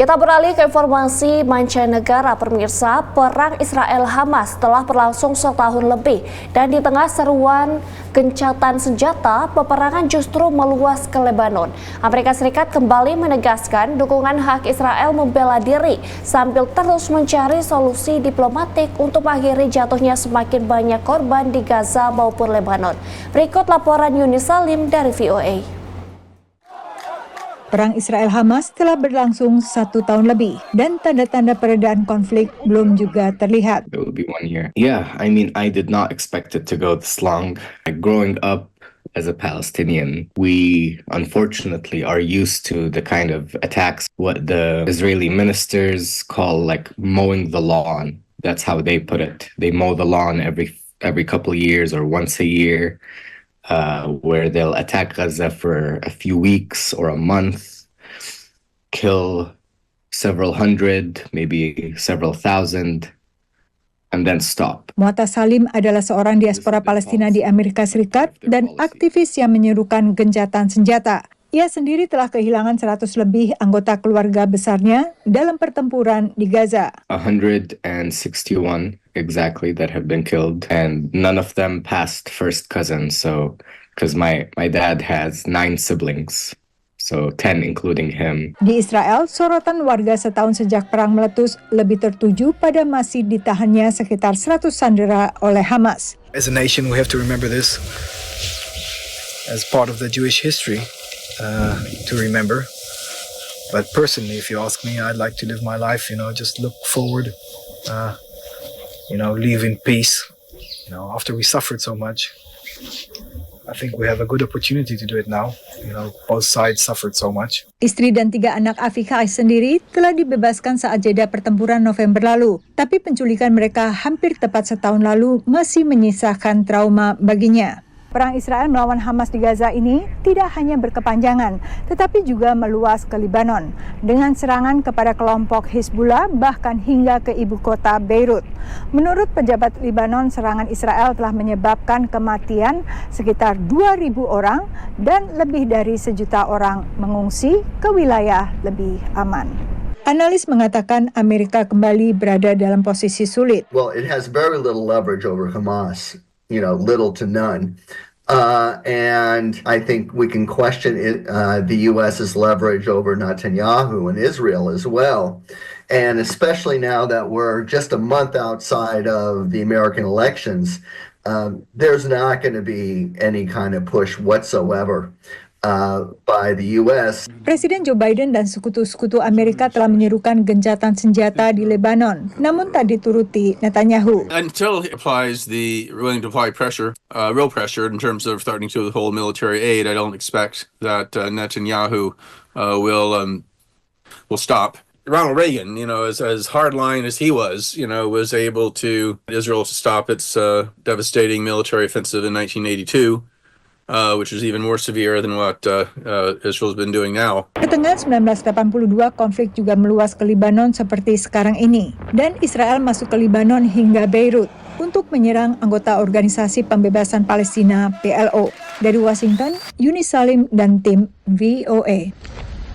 Kita beralih ke informasi mancanegara, pemirsa. Perang Israel-Hamas telah berlangsung setahun lebih dan di tengah seruan gencatan senjata, peperangan justru meluas ke Lebanon. Amerika Serikat kembali menegaskan dukungan hak Israel membela diri sambil terus mencari solusi diplomatik untuk mengakhiri jatuhnya semakin banyak korban di Gaza maupun Lebanon. Berikut laporan Yuni Salim dari VOA. Perang Israel-Hamas telah berlangsung 1 tahun lebih dan tanda-tanda peredaan konflik belum juga terlihat. It will be 1 year. Yeah, I mean, I did not expect it to go this long. Growing up as a Palestinian, we unfortunately are used to the kind of attacks, what the Israeli ministers call like mowing the lawn. That's how they put it. They mow the lawn every couple of years or once a year. Where they'll attack Gaza for a few weeks or a month, kill several hundred, maybe several thousand, and then stop. Mu'atas Salim adalah seorang diaspora Palestina di Amerika Serikat dan aktivis yang menyerukan gencatan senjata. Ia sendiri telah kehilangan 100 lebih anggota keluarga besarnya dalam pertempuran di Gaza. 161 exactly that have been killed, and none of them passed first cousin. So, because my dad has 9 siblings, so 10 including him. Di Israel, sorotan warga setahun sejak perang meletus lebih tertuju pada masih ditahannya sekitar 100 sandera oleh Hamas. As a nation, we have to remember this as part of the Jewish history to remember. But personally, if you ask me, I'd like to live my life, just look forward, live in peace. After we suffered so much, I think we have a good opportunity to do it now. Both sides suffered so much. Istri dan 3 anak Afika sendiri telah dibebaskan saat jeda pertempuran November lalu. Tapi penculikan mereka hampir tepat setahun lalu masih menyisakan trauma baginya. Perang Israel melawan Hamas di Gaza ini tidak hanya berkepanjangan, tetapi juga meluas ke Lebanon, dengan serangan kepada kelompok Hizbullah bahkan hingga ke ibu kota Beirut. Menurut pejabat Lebanon, serangan Israel telah menyebabkan kematian sekitar 2.000 orang dan lebih dari 1 juta orang mengungsi ke wilayah lebih aman. Analis mengatakan Amerika kembali berada dalam posisi sulit. Well, it has very little leverage over Hamas. Little to none. And I think we can question the U.S.'s leverage over Netanyahu and Israel as well. And especially now that we're just a month outside of the American elections, there's not going to be any kind of push whatsoever by the U.S. Presiden Joe Biden dan sekutu-sekutu Amerika telah menyerukan gencatan senjata di Lebanon, namun tak dituruti Netanyahu. Until he applies willing to apply pressure, real pressure in terms of starting to withhold military aid, I don't expect that Netanyahu will stop. Ronald Reagan, as hardline as he was able to Israel to stop its devastating military offensive in 1982. Which is even more severe than what Israel's been doing now. Pertengahan 1982, konflik juga meluas ke Lebanon seperti sekarang ini. Dan Israel masuk ke Lebanon hingga Beirut untuk menyerang anggota Organisasi Pembebasan Palestina PLO. Dari Washington, Yuni Salim dan tim VOA.